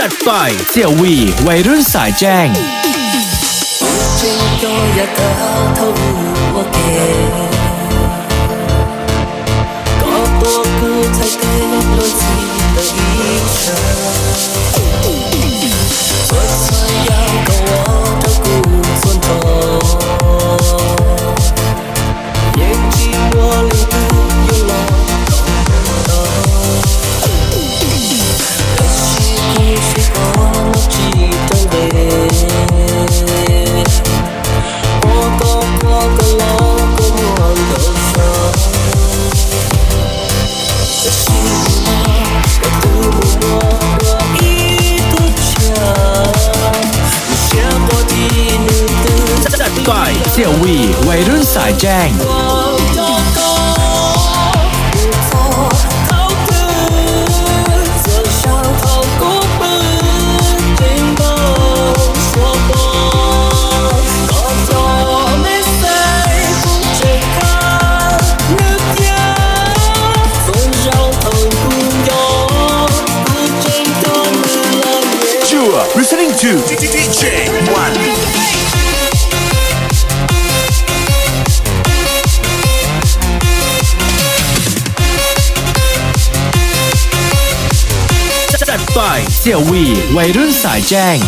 จัดไปเสี่ยววีวัยรุ่นสายแจ้งจริงก็อยากจะเท่ารู้ว่าเก่งก็ตัวกูไทยเต้นโดยที่ตัวอีฉันเปิดสายยาวก็ว่าเท่ากูส่วนต่อยังจีว่าลืมอยู่หลอกต่อแต่ชีกูชีก็ไม่จีตั้งเดิฝ่ายเสี่ยววีวัยรุ่นสายแจ้งListening to DJ1 จัดไปเสี่ยววีวัยรุ่นสายแจ้ง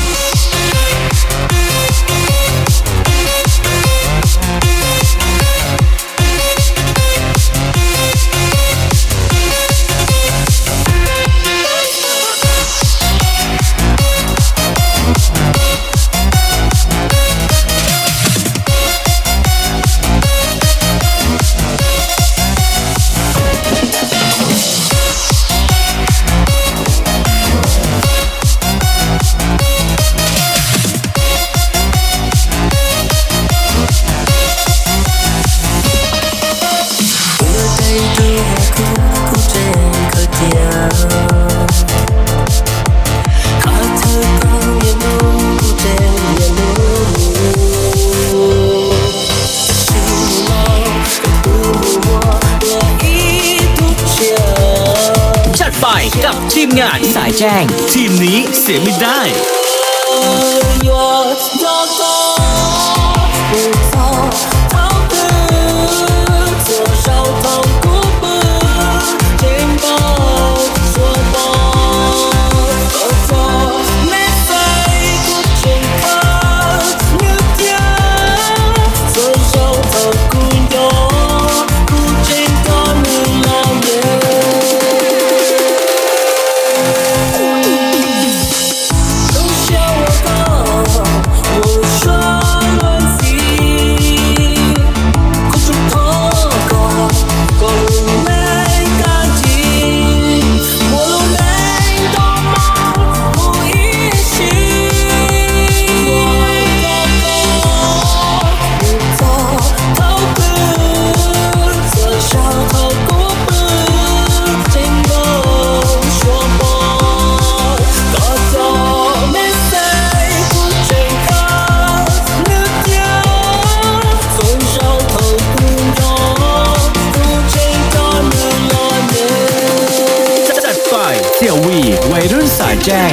กับทีมงานสายแจ้งทีมนี้เสียไม่ได้เสี่ยววีวัยรุ่นสายแจ้ง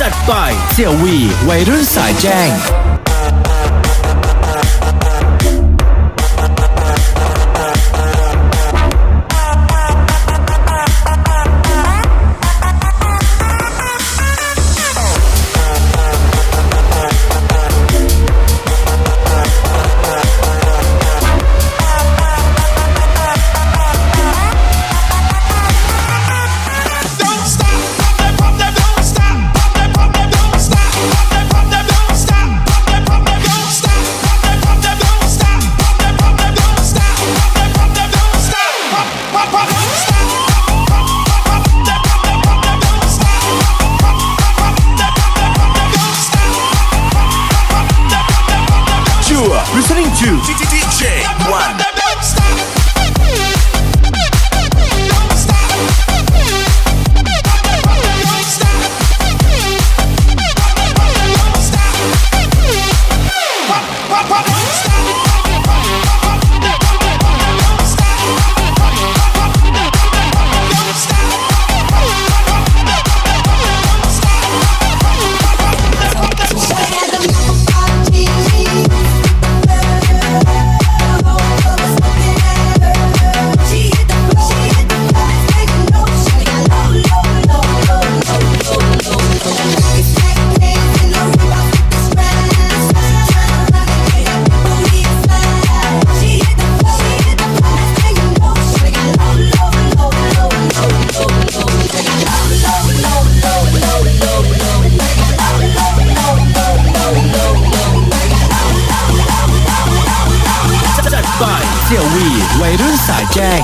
จัดไปเสี่ยววีวัยรุ่นสายแจ้ง You're listening to DJ One. Don't stop. Don't stop. Don't stop. Don't stop.จัดไปเสี่ยววีวัยรุ่นสายแจ้ง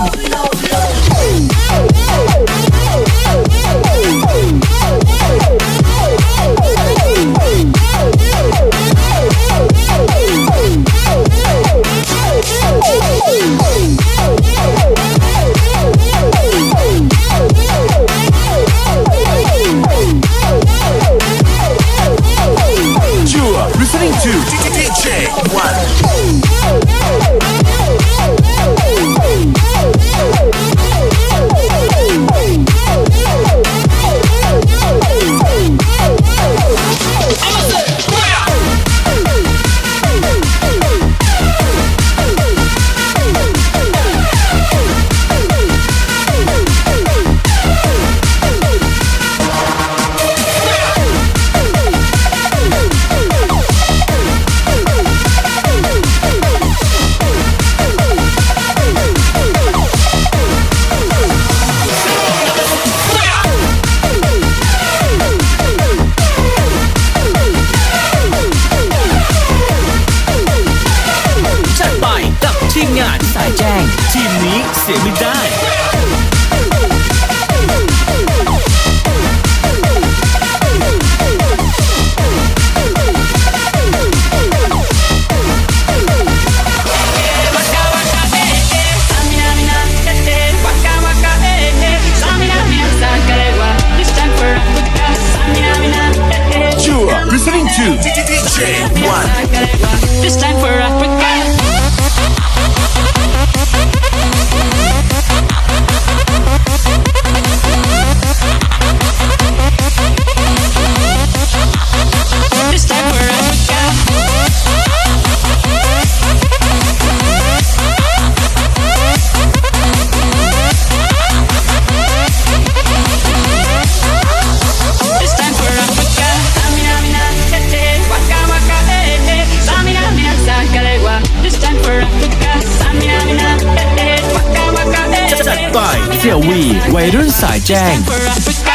You're listening to DJ One.จัดไปกับทีมงานสายแจ้ง ทีมนี้เสียไม่ได้ You're listening to DJ One. This time for Africa. This time for Africa. This time for Africa. Samina mina, waka waka, samina mina, sakalegua. This time for Africa. Samina mina, waka waka, จัดไปเสี่ยววีวัยรุ่นสายแจ้ง for Africa.